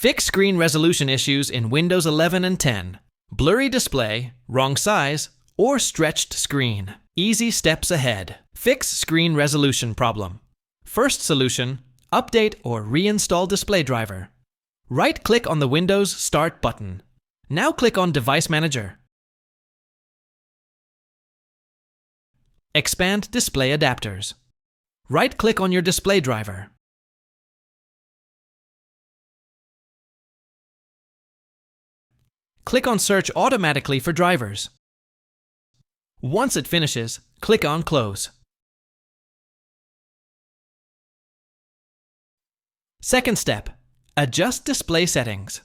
Fix screen resolution issues in Windows 11 and 10. Blurry display, wrong size, or stretched screen. Easy steps ahead. Fix screen resolution problem. First solution, update or reinstall display driver. Right-click on the Windows Start button. Now click on Device Manager. Expand Display Adapters. Right-click on your display driver. Click on Search automatically for drivers. Once it finishes, click on Close. Second step, adjust display settings.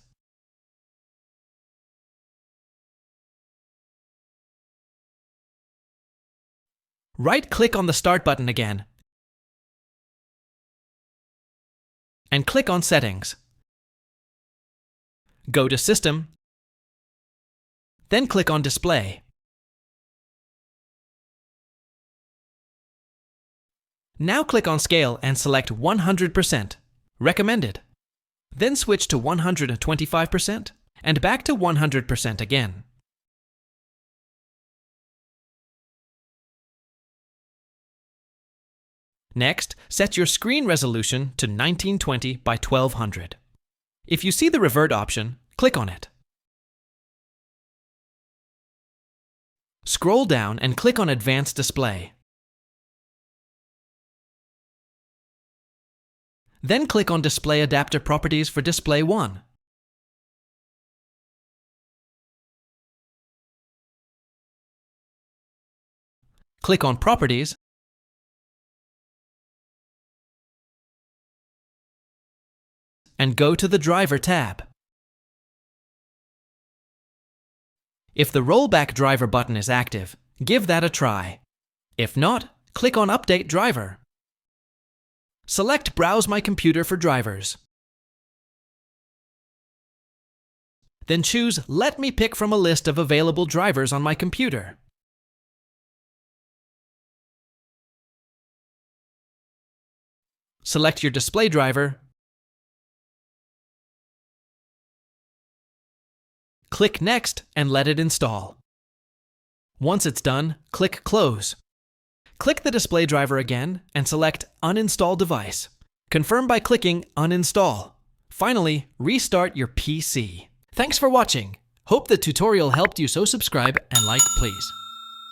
Right-click on the Start button again and click on Settings. Go to System, then click on Display. Now click on Scale and select 100%, recommended. Then switch to 125% and back to 100% again. Next, set your screen resolution to 1920 by 1200. If you see the Revert option, click on it. Scroll down and click on Advanced Display. Then click on Display Adapter Properties for Display 1. Click on Properties and go to the Driver tab. If the Rollback Driver button is active, give that a try. If not, click on Update Driver. Select Browse My Computer for drivers. Then choose Let me pick from a list of available drivers on my computer. Select your display driver. Click Next and let it install. Once it's done, click Close. Click the display driver again and select Uninstall Device. Confirm by clicking Uninstall. Finally, restart your PC. Thanks for watching. Hope the tutorial helped you, so subscribe and like please.